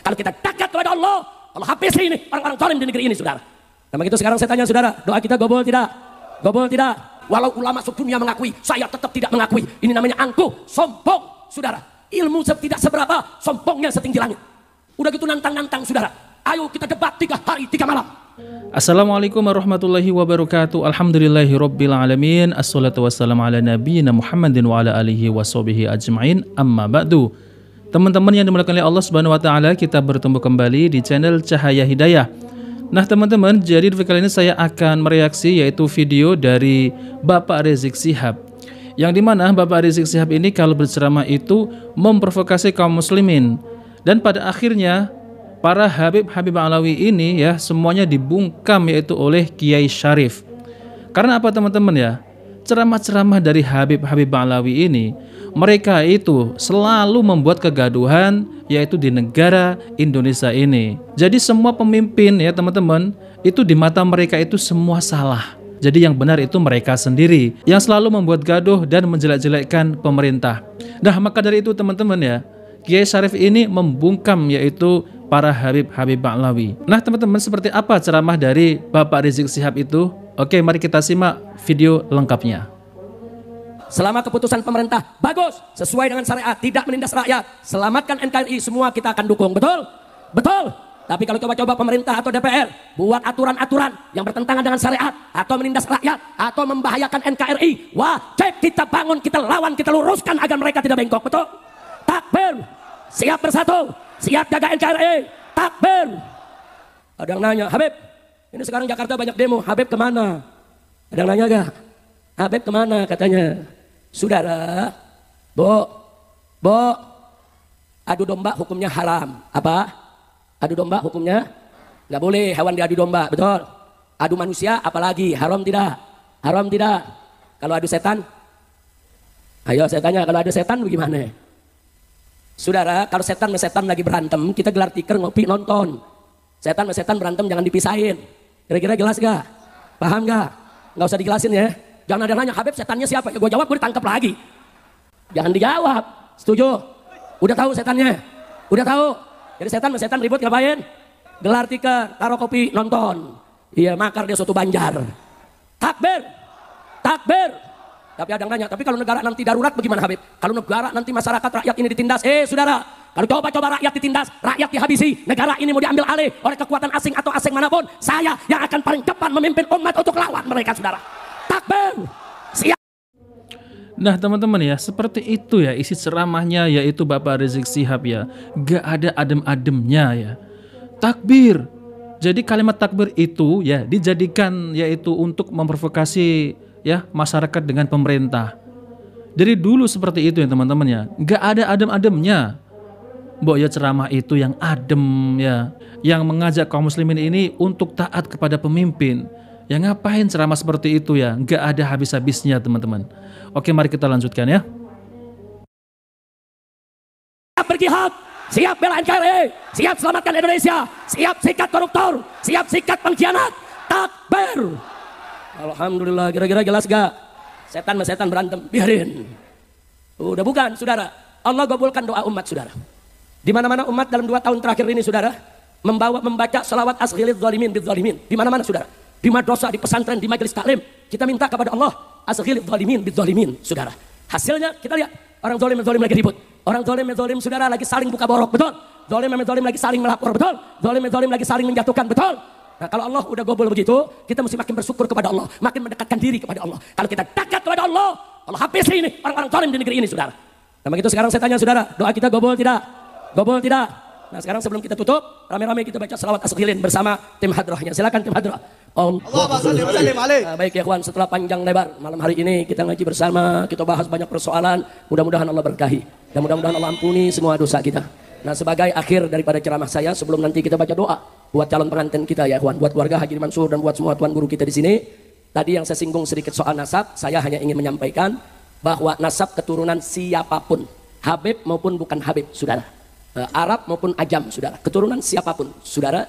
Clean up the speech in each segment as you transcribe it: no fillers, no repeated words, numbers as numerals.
Kalau kita dekat kepada Allah, Allah habisi ini orang-orang zalim di negeri ini, saudara. Nah begitu sekarang saya tanya saudara, doa kita gobol tidak? Gobol tidak? Walau ulama sedunia mengakui, saya tetap tidak mengakui. Ini namanya angkuh, sombong, saudara. Ilmu tidak seberapa, sombongnya setinggi langit. Udah gitu nantang-nantang, saudara. Ayo kita debat 3 hari 3 malam. Assalamualaikum warahmatullahi wabarakatuh. Alhamdulillahi rabbil alamin. Assalatu wassalamu ala nabiyyina Muhammadin wa ala alihi wa sahbihi ajma'in. Amma ba'du. Teman-teman yang dimuliakan oleh Allah Subhanahu wa taala, kita bertemu kembali di channel Cahaya Hidayah. Nah teman-teman, jadi di kali ini saya akan mereaksi yaitu video dari Bapak Rizik Syihab, yang dimana Bapak Rizik Syihab ini kalau berceramah itu memprovokasi kaum muslimin, dan pada akhirnya para Habib-Habib Alawi ini ya semuanya dibungkam yaitu oleh Kiai Syarif. Karena apa teman-teman ya? Ceramah-ceramah dari Habib-Habib Alawi ini, mereka itu selalu membuat kegaduhan yaitu di negara Indonesia ini. Jadi semua pemimpin ya teman-teman, itu di mata mereka itu semua salah. Jadi yang benar itu mereka sendiri yang selalu membuat gaduh dan menjelek-jelekkan pemerintah. Nah maka dari itu teman-teman ya, Kiai Syarif ini membungkam yaitu para Habib-Habib Alawi. Nah teman-teman, seperti apa ceramah dari Bapak Rizik Syihab itu? Oke, mari kita simak video lengkapnya. Selama keputusan pemerintah bagus, sesuai dengan syariat, tidak menindas rakyat, selamatkan NKRI, semua kita akan dukung, betul? Betul. Tapi kalau coba-coba pemerintah atau DPR buat aturan-aturan yang bertentangan dengan syariat atau menindas rakyat atau membahayakan NKRI, wajib kita bangun, kita lawan, kita luruskan agar mereka tidak bengkok, betul? Takbir, siap bersatu, siap jaga NKRI, takbir. Ada yang nanya, Habib, ini sekarang Jakarta banyak demo, Habib kemana? Ada yang nanya gak? Habib kemana katanya? Saudara, Bo, adu domba hukumnya haram. Apa? Adu domba hukumnya nggak boleh, hewan diadu domba, betul? Adu manusia apalagi, haram tidak? Haram tidak? Kalau adu setan? Ayo saya tanya, kalau adu setan bagaimana? Saudara, kalau setan sama setan lagi berantem, kita gelar tikar ngopi nonton. Setan sama setan berantem jangan dipisahin. Kira-kira jelas gak? Paham gak? Nggak usah dijelasin ya. Jangan ada yang nanya, Habib setannya siapa? Ya gue jawab, gue ditangkap lagi. Jangan dijawab. Setuju? Udah tahu setannya? Udah tahu? Jadi setan sama setan ribut ngapain? Gelar tikar, taruh kopi, nonton. Iya, makar dia soto Banjar. Takbir! Takbir! Tapi ada yang nanya, tapi kalau negara nanti darurat bagaimana Habib? Kalau negara nanti masyarakat rakyat ini ditindas, saudara, kalau coba-coba rakyat ditindas, rakyat dihabisi, negara ini mau diambil alih oleh kekuatan asing atau asing manapun, saya yang akan paling depan memimpin umat untuk lawan mereka, saudara. Takbir! Siap! Nah teman-teman ya, seperti itu ya isi ceramahnya yaitu Bapak Rizik Syihab ya. Gak ada adem-ademnya ya. Takbir. Jadi kalimat takbir itu ya dijadikan yaitu untuk memprovokasi ya masyarakat dengan pemerintah. Dari dulu seperti itu ya teman-teman ya. Gak ada adem-ademnya. Mbok ya ceramah itu yang adem ya, yang mengajak kaum muslimin ini untuk taat kepada pemimpin. Ya ngapain ceramah seperti itu ya? Gak ada habis-habisnya teman-teman. Oke, mari kita lanjutkan ya. Siap berjihad, siap bela NKRI, siap selamatkan Indonesia, siap sikat koruptor, siap sikat pengkhianat. Takbir! Alhamdulillah, kira-kira jelas gak? Setan sama setan berantem, biarin. Udah bukan, saudara. Allah gabulkan doa umat, saudara. Di mana-mana umat dalam 2 tahun terakhir ini, saudara, membaca salawat asghilidz zalimin bidzalimin. Di mana-mana, saudara. Di madrasah, di pesantren, di majelis taklim, kita minta kepada Allah asghilidz zalimin bidzalimin, saudara. Hasilnya kita lihat orang zalim lagi ribut. Orang zalim saudara lagi saling buka borok, betul? Zalim lagi saling melapor, betul? Zalim lagi saling menjatuhkan, betul? Nah kalau Allah udah gobol begitu, kita mesti makin bersyukur kepada Allah, makin mendekatkan diri kepada Allah. Kalau kita dekat kepada Allah, Allah habisi ini orang-orang zalim di negeri ini, saudara. Nah begitu sekarang saya tanya saudara, doa kita gobol tidak? Gobol tidak? Nah sekarang sebelum kita tutup, rame-rame kita baca salawat asghilin bersama tim hadrahnya. Silakan tim hadrah. Allahumma shalli wa sallim alaih. Baik ya kawan, setelah panjang lebar malam hari ini kita ngaji bersama, kita bahas banyak persoalan. Mudah-mudahan Allah berkahi dan mudah-mudahan Allah ampuni semua dosa kita. Nah sebagai akhir daripada ceramah saya, sebelum nanti kita baca doa buat calon pengantin kita ya kawan, buat keluarga Haji Mansur dan buat semua tuan guru kita di sini. Tadi yang saya singgung sedikit soal nasab, saya hanya ingin menyampaikan bahwa nasab keturunan siapapun, Habib maupun bukan Habib, saudara, Arab maupun Ajam, saudara, keturunan siapapun, saudara,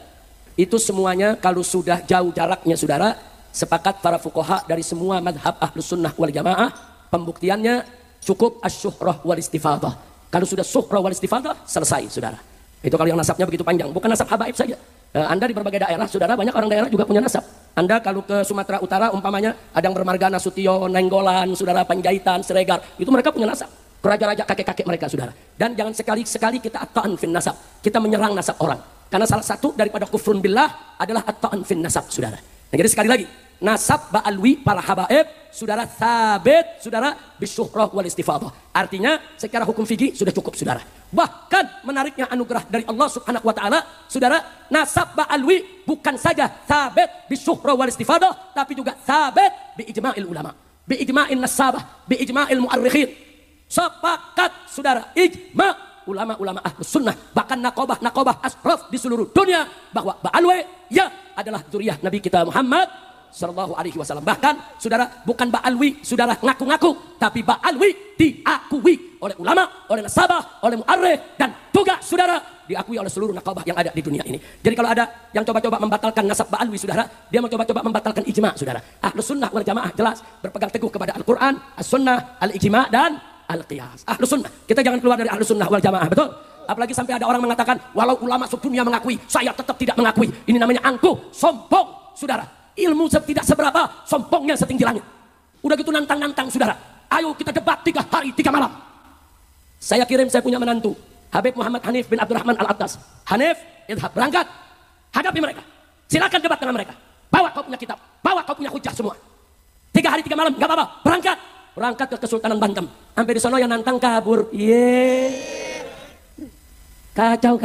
itu semuanya kalau sudah jauh jaraknya, saudara, sepakat para fuqaha dari semua madhab ahlus sunnah wal jamaah, pembuktiannya cukup asyuhrah wal istifadah. Kalau sudah syuhrah wal istifadah, selesai, saudara. Itu kalau yang nasabnya begitu panjang, bukan nasab habaib saja. Anda di berbagai daerah, saudara, banyak orang daerah juga punya nasab. Anda kalau ke Sumatera Utara umpamanya ada yang bermarga Nasution, Nenggolan, saudara, Panjaitan, Siregar, itu mereka punya nasab. Raja-raja kakek-kakek mereka, saudara. Dan jangan sekali-sekali kita at-ta'an fin nasab. Kita menyerang nasab orang. Karena salah satu daripada kufrun billah adalah at-ta'an fin nasab, saudara. Nah, jadi sekali lagi, nasab ba'alwi para habaib, saudara, thabit, saudara, bisyuhrah wal istifadah. Artinya secara hukum fikih sudah cukup, saudara. Bahkan menariknya anugerah dari Allah Subhanahu wa taala, saudara, nasab ba'alwi bukan saja thabit bisyuhrah wal istifadah, tapi juga thabit bi ijma'il ulama, bi ijma'in nasabah, bi ijma'il mu'arrikhin. Sepakat, saudara, ijma' ulama-ulama ahlus sunnah, bahkan nakobah ashraf di seluruh dunia, bahwa ba'alwi ya adalah zuriyah Nabi kita Muhammad sallallahu alaihi wasallam. Bahkan, saudara, bukan ba'alwi, saudara, ngaku-ngaku, tapi ba'alwi diakui oleh ulama, oleh nasabah, oleh mu'arrikh, dan juga, saudara, diakui oleh seluruh nakobah yang ada di dunia ini. Jadi kalau ada yang coba-coba membatalkan nasab ba'alwi, saudara, dia mau coba-coba membatalkan ijma', saudara. Ahlus sunnah wal jamaah jelas berpegang teguh kepada Al-Quran, as-sunnah, al-ijma' dan al-qiyas. Ahlus sunnah, kita jangan keluar dari ahlus sunnah wal jamaah, betul? Apalagi sampai ada orang mengatakan, walau ulama sedunia mengakui, saya tetap tidak mengakui. Ini namanya angkuh, sombong, saudara. Ilmu tidak seberapa, sombongnya setinggi langit. Udah gitu nantang-nantang, saudara. Ayo kita debat 3 hari 3 malam. Saya kirim, saya punya menantu, Habib Muhammad Hanif bin Abdurrahman Al-Attas. Hanif, idhab, berangkat, hadapi mereka. Silakan debat dengan mereka. Bawa kau punya kitab, bawa kau punya hujah semua. 3 hari 3 malam, gak apa-apa, berangkat. Berangkat ke Kesultanan Banten. Sampai di sana yang nantang kabur. Kacau.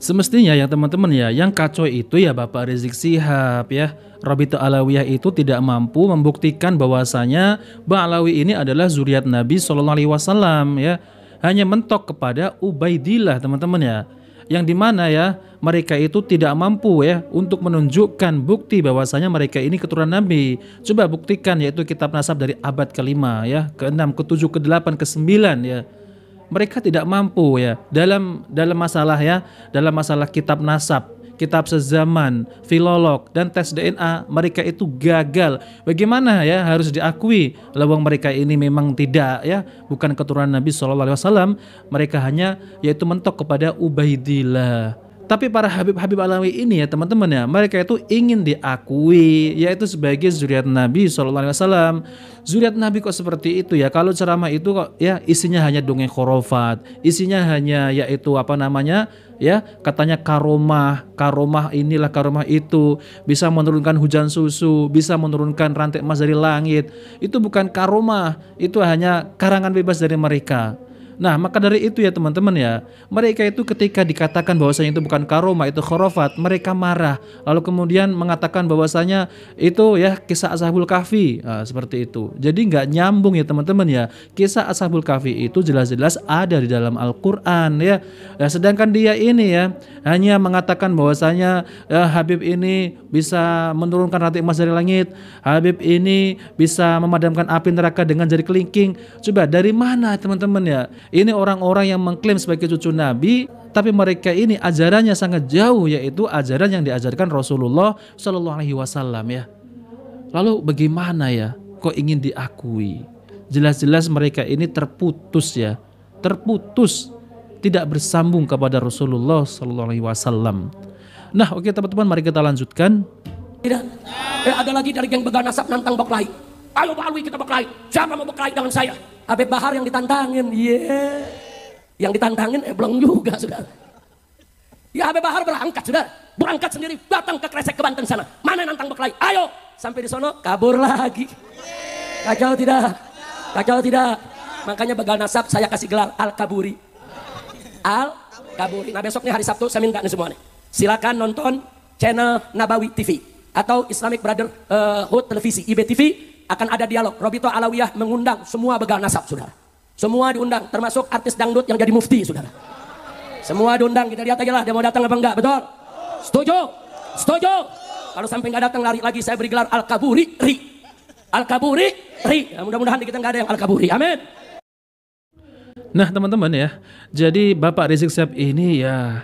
Semestinya ya teman-teman ya, yang kacau itu ya Bapak Rizik Syihab ya. Rabita Alawiyah itu tidak mampu membuktikan bahwasanya Ba'alawi ini adalah zuriat Nabi SAW ya. Hanya mentok kepada Ubaidillah, teman-teman ya. Yang dimana ya mereka itu tidak mampu ya untuk menunjukkan bukti bahwasanya mereka ini keturunan Nabi. Coba buktikan, yaitu kitab nasab dari abad ke-5 ya, ke-6, ke-7, ke-8, ke-9 ya. Mereka tidak mampu ya dalam masalah ya, dalam masalah kitab nasab, kitab sezaman, filolog, dan tes DNA, mereka itu gagal. Bagaimana ya harus diakui lawang mereka ini memang tidak ya, bukan keturunan Nabi SAW. Mereka hanya yaitu mentok kepada Ubaidillah. Tapi para Habib-Habib Alawi ini ya teman-teman ya, mereka itu ingin diakui yaitu sebagai zuriat Nabi SAW. Zuriat Nabi kok seperti itu ya? Kalau ceramah itu kok ya isinya hanya dongeng khurafat, isinya hanya yaitu apa namanya ya, katanya karomah inilah, karomah itu, bisa menurunkan hujan susu, bisa menurunkan rantai emas dari langit. Itu bukan karomah, itu hanya karangan bebas dari mereka. Nah, maka dari itu ya teman-teman ya, mereka itu ketika dikatakan bahwasanya itu bukan karomah, itu khurafat, mereka marah. Lalu kemudian mengatakan bahwasanya itu ya kisah Ashabul Kahfi, seperti itu. Jadi nggak nyambung ya teman-teman ya. Kisah Ashabul Kahfi itu jelas-jelas ada di dalam Al-Quran ya. Sedangkan dia ini ya hanya mengatakan bahwasanya Habib ini bisa menurunkan rantai emas dari langit, Habib ini bisa memadamkan api neraka dengan jari kelingking. Coba dari mana teman-teman ya? Ini orang-orang yang mengklaim sebagai cucu Nabi, tapi mereka ini ajarannya sangat jauh, yaitu ajaran yang diajarkan Rasulullah Shallallahu Alaihi Wasallam ya. Lalu bagaimana ya? Kok ingin diakui? Jelas-jelas mereka ini terputus ya, terputus, tidak bersambung kepada Rasulullah Shallallahu Alaihi Wasallam. Nah, oke teman-teman, mari kita lanjutkan. Tidak, ada lagi dari geng begal nasab nantang berkelahi. Ayo Ba'alwi kita berkelahi. Siapa mau berkelahi dengan saya? Habib Bahar yang ditantangin, yang ditantangin belum juga, saudara. Ya Habib Bahar berangkat sendiri, datang ke Kresek ke Banten sana. Mana yang nantang berkelahi? Ayo, sampai di sono kabur lagi. Kacau tidak? Kacau tidak? Makanya begal nasab saya kasih gelar Al-Kaburi. Al-Kaburi. Nah besoknya hari Sabtu saya minta nih semua nih. Silakan nonton channel Nabawi TV atau Islamic Brotherhood Televisi IBTV. Akan ada dialog. Rabita Alawiyah mengundang semua begal nasab, saudara. Semua diundang, termasuk artis dangdut yang jadi mufti, saudara. Semua diundang, kita lihat aja lah dia mau datang apa enggak, betul? Setuju? Setuju? Kalau sampai nggak datang lari lagi, saya beri gelar Al-Kaburi Ri. Al-Kaburi Ri. Ya, mudah-mudahan di kita nggak ada yang Al-Kaburi. Amin. Nah teman-teman ya, jadi Bapak Rizik Syihab ini ya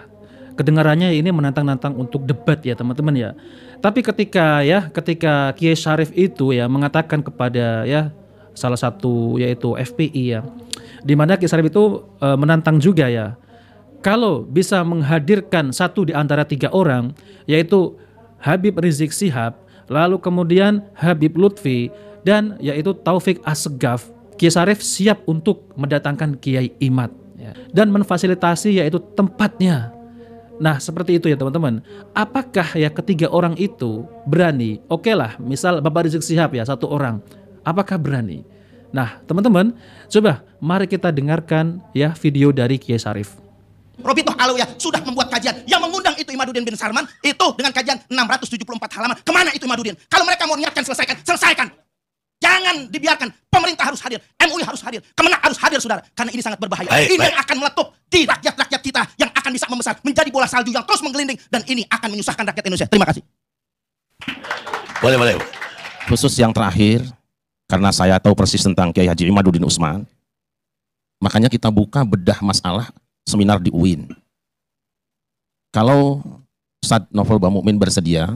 kedengarannya ini menantang-nantang untuk debat ya teman-teman ya. Tapi ketika Kiai Syarif itu ya mengatakan kepada ya salah satu yaitu FPI ya. Di mana Kiai Sarif itu menantang juga ya. Kalau bisa menghadirkan satu di antara 3 orang, yaitu Habib Rizik Syihab, lalu kemudian Habib Lutfi, dan yaitu Taufik Assegaf, Kiai Sarif siap untuk mendatangkan Kiai Imad ya, dan memfasilitasi yaitu tempatnya. Nah seperti itu ya teman-teman. Apakah ya ketiga orang itu berani? Oke lah, misal Bapak Rizik Syihab ya 1 orang, apakah berani? Nah teman-teman, coba mari kita dengarkan ya video dari Kiai Sarif. Robitoh Alawiyah sudah membuat kajian yang mengundang itu Imaduddin bin Sarman itu dengan kajian 674 halaman. Kemana itu Imaduddin? Kalau mereka mau niatkan selesaikan. Jangan dibiarkan. Pemerintah harus hadir, MUI harus hadir, Kemenak harus hadir saudara. Karena ini sangat berbahaya. Ini yang akan meletup di rakyat-rakyat kita yang akan bisa membesar menjadi bola salju yang terus menggelinding dan ini akan menyusahkan rakyat Indonesia. Terima kasih. Boleh. Khusus yang terakhir, karena saya tahu persis tentang Kiai Haji Imaduddin Utsman, makanya kita buka bedah masalah seminar di UIN. Kalau Ustadz Novel Bamukmin bersedia,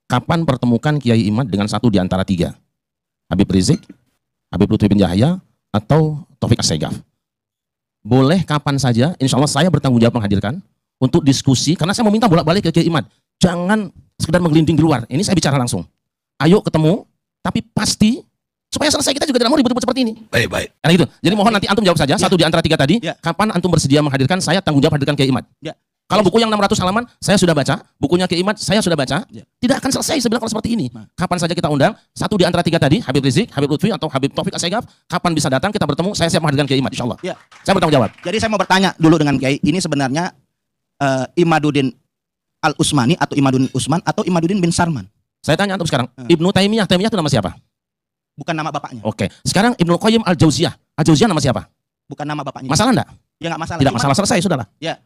kapan pertemukan Kiai Imad dengan satu di antara 3? Habib Rizik, Habib Lutfi bin Yahya, atau Taufik Assegaf? Boleh kapan saja, insya Allah saya bertanggung jawab menghadirkan untuk diskusi, karena saya meminta bolak-balik ke Kiai Imad. Jangan sekedar menggelinding di luar, ini saya bicara langsung. Ayo ketemu, tapi pasti supaya selesai, kita juga tidak mau ribut-ribut seperti ini. Baik. Karena gitu. Jadi mohon nanti antum jawab saja, satu di antara 3 tadi, kapan antum bersedia menghadirkan, saya tanggung jawab hadirkan Kiai Imad. Kalau buku yang 600 halaman, saya sudah baca, bukunya Kiai Imad, saya sudah baca, tidak akan selesai sebenarnya kalau seperti ini. Kapan saja kita undang, satu di antara 3 tadi, Habib Rizik, Habib Lutfi, atau Habib Taufik Assegaf, kapan bisa datang, kita bertemu, saya siap menghadirkan Kiai Imad, insya Allah. Saya bertanggung jawab. Jadi saya mau bertanya dulu dengan Kiai, ini sebenarnya Imaduddin Al-Utsmani atau Imaduddin Utsman atau Imaduddin bin Sarman? Saya tanya antum sekarang, Ibnu Taimiyah itu nama siapa? Bukan nama bapaknya. Oke. Sekarang Ibnu Qayyim Al-Jauziyah nama siapa? Bukan nama bapaknya. Masalah enggak? Ya enggak masalah. Tidak masalah, selesai sudahlah. Ya.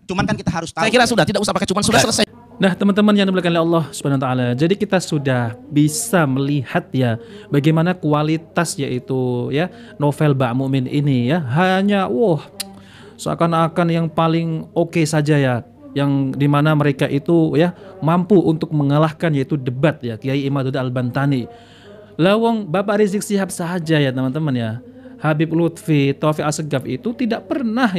Cuman kan kita harus tahu. Saya kira sudah, tidak usah pakai cuman, sudah selesai. Nah teman-teman yang dimuliakan oleh Allah Subhanahu wa taala, jadi kita sudah bisa melihat ya bagaimana kualitas yaitu ya novel Ba'mumin ini ya, hanya seakan-akan yang paling oke saja ya, yang dimana mereka itu ya mampu untuk mengalahkan yaitu debat ya Kiai Imaduddin Al-Bantani. Lawang Bapak Rizik Syihab saja ya teman-teman ya, Habib Lutfi, Taufik Assegaf itu tidak pernah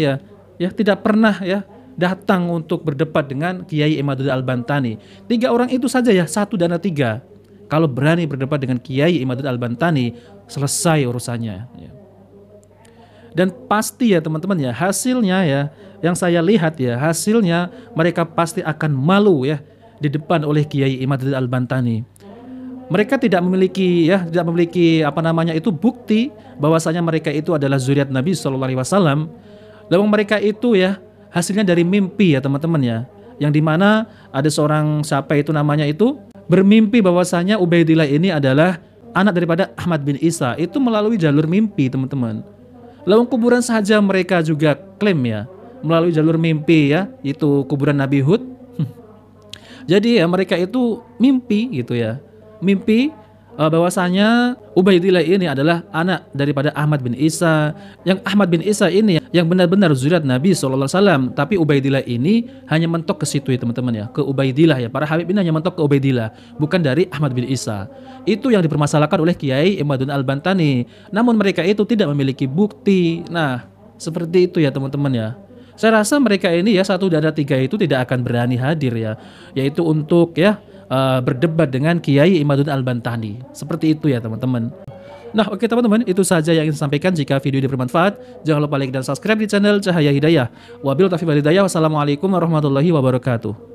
datang untuk berdebat dengan Kiai Imaduddin Al-Bantani. 3 orang itu saja ya, 1 dan 3. Kalau berani berdebat dengan Kiai Imaduddin Al-Bantani, selesai urusannya ya. Dan pasti ya teman-teman ya, hasilnya ya, yang saya lihat ya, hasilnya mereka pasti akan malu ya di depan oleh Kiai Imaduddin Al-Bantani. Mereka tidak memiliki bukti bahwasanya mereka itu adalah zuriat Nabi SAW. Lalu mereka itu ya hasilnya dari mimpi ya teman-teman ya, yang dimana ada seorang siapa itu namanya itu bermimpi bahwasanya Ubaidillah ini adalah anak daripada Ahmad bin Isa, itu melalui jalur mimpi teman-teman. Lalu kuburan saja mereka juga klaim ya melalui jalur mimpi ya, itu kuburan Nabi Hud. Jadi ya mereka itu mimpi gitu ya, mimpi bahwasanya Ubaidillah ini adalah anak daripada Ahmad bin Isa, yang Ahmad bin Isa ini yang benar-benar zuriat Nabi SAW, tapi Ubaidillah ini hanya mentok ke situ ya teman-teman ya, ke Ubaidillah ya, para Habib ini hanya mentok ke Ubaidillah, bukan dari Ahmad bin Isa. Itu yang dipermasalahkan oleh Kiai Imaduddin Al-Bantani, namun mereka itu tidak memiliki bukti. Nah seperti itu ya teman-teman ya. Saya rasa mereka ini ya 1 dari 3 itu tidak akan berani hadir ya, yaitu untuk ya berdebat dengan Kiai Imaduddin Al-Bantani. Seperti itu ya teman-teman. Nah oke teman-teman, itu saja yang ingin saya sampaikan. Jika video ini bermanfaat, jangan lupa like dan subscribe di channel Cahaya Hidayah. Wabillahi taufiq wal hidayah. Wassalamualaikum warahmatullahi wabarakatuh.